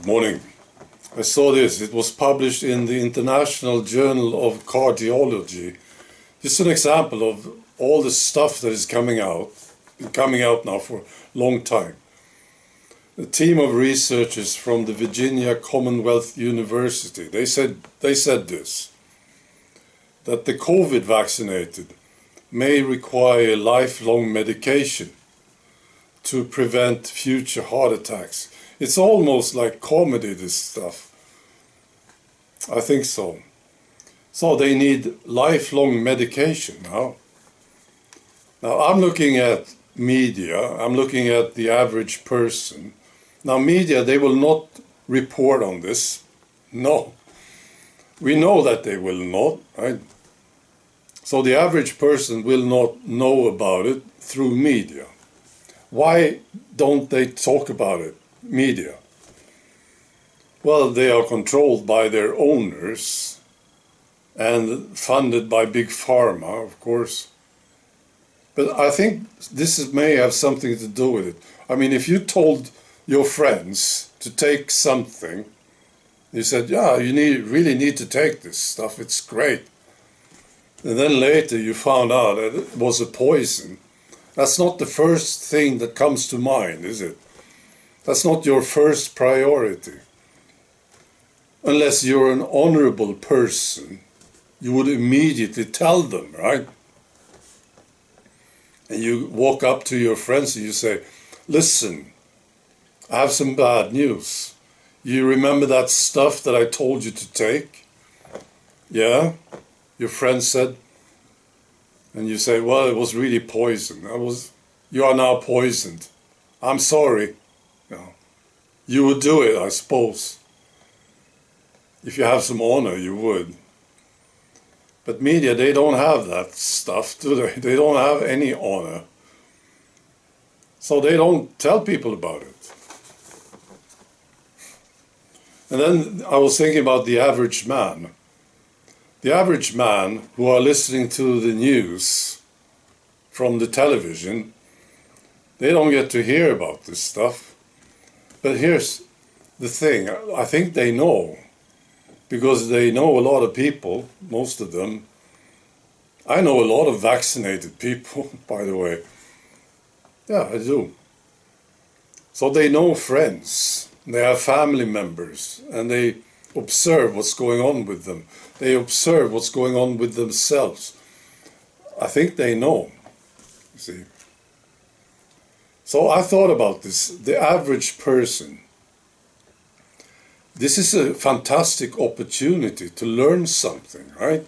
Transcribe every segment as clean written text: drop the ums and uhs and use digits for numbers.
Good morning. I saw this. It was published in the International Journal of Cardiology. This is an example of all the stuff that is coming out now for a long time. A team of researchers from the Virginia Commonwealth University, they said this, that the COVID vaccinated may require lifelong medication to prevent future heart attacks. It's almost like comedy, this stuff. I think so. So they need lifelong medication now. Now I'm looking at media, I'm looking at the average person. Now media, they will not report on this. No. We know that they will not, right? So the average person will not know about it through media. Why don't they talk about it? Media. Well, they are controlled by their owners and funded by big pharma, of course. But I think this may have something to do with it. I mean, if you told your friends to take something, you said, yeah, you really need to take this stuff, it's great. And then later you found out that it was a poison. That's not the first thing that comes to mind, is it? That's not your first priority. Unless you're an honorable person, you would immediately tell them, right? And you walk up to your friends and you say, listen, I have some bad news. You remember that stuff that I told you to take? Yeah? Your friend said, and you say, well, it was really poison. You are now poisoned. I'm sorry. You would do it, I suppose. If you have some honor, you would. But media, they don't have that stuff, do they? They don't have any honor. So they don't tell people about it. And then I was thinking about the average man. The average man who are listening to the news from the television, they don't get to hear about this stuff. But here's the thing, I think they know, because they know a lot of people, most of them. I know a lot of vaccinated people, by the way. Yeah, I do. So they know friends, they have family members, and they observe what's going on with them. They observe what's going on with themselves. I think they know, you see. So I thought about this, the average person. This is a fantastic opportunity to learn something, right?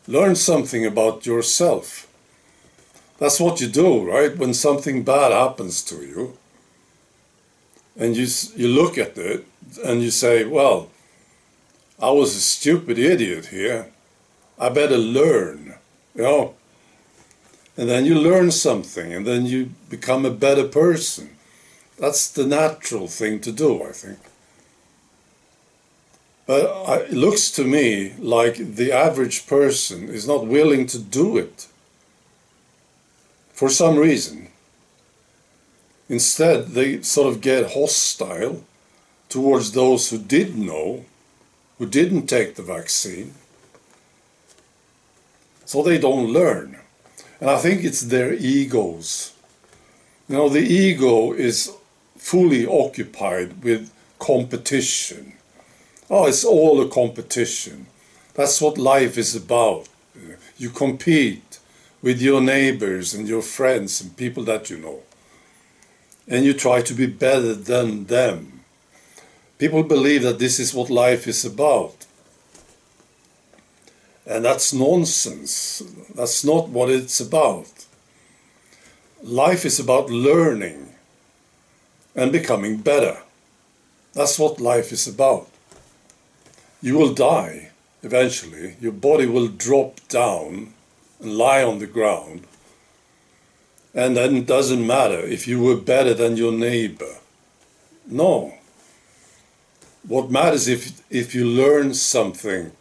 Learn something about yourself. That's what you do, right? When something bad happens to you, and you look at it and you say, well, I was a stupid idiot here. I better learn, And then you learn something, and then you become a better person. That's the natural thing to do, I think. But it looks to me like the average person is not willing to do it for some reason. Instead, they sort of get hostile towards those who did know, who didn't take the vaccine. So they don't learn. And I think it's their egos. The ego is fully occupied with competition. Oh, it's all a competition. That's what life is about. You compete with your neighbors and your friends and people that you know. And you try to be better than them. People believe that this is what life is about. And that's nonsense. That's not what it's about. Life is about learning and becoming better. That's what life is about. You will die eventually. Your body will drop down and lie on the ground. And then it doesn't matter if you were better than your neighbor. No. What matters if you learn something.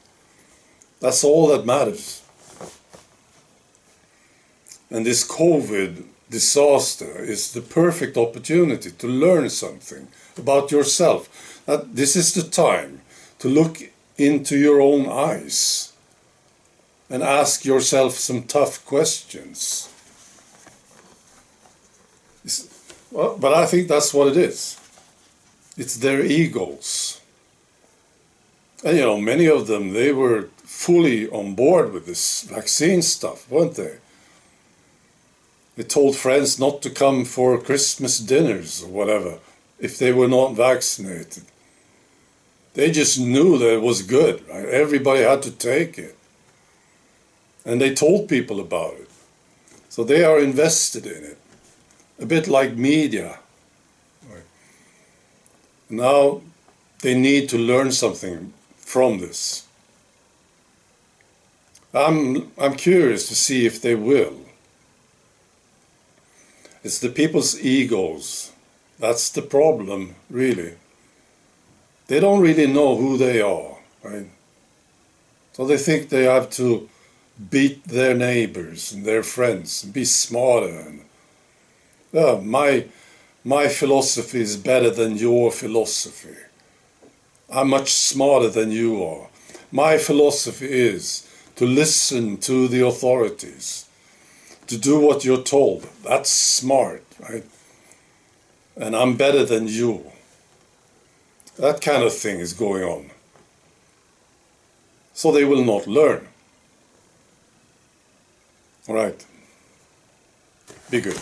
That's all that matters. And this COVID disaster is the perfect opportunity to learn something about yourself. That this is the time to look into your own eyes and ask yourself some tough questions. Well, but I think that's what it is. It's their egos. And you know, many of them, they were fully on board with this vaccine stuff, weren't they? They told friends not to come for Christmas dinners or whatever if they were not vaccinated. They just knew that it was good, right? Everybody had to take it. And they told people about it. So they are invested in it. A bit like media. Right? Now they need to learn something from this. I'm curious to see if they will. It's the people's egos. That's the problem, really. They don't really know who they are, right? So they think they have to beat their neighbors and their friends and be smarter. And my philosophy is better than your philosophy. I'm much smarter than you are. My philosophy is to listen to the authorities, to do what you're told. That's smart, right? And I'm better than you. That kind of thing is going on. So they will not learn. All right. Be good.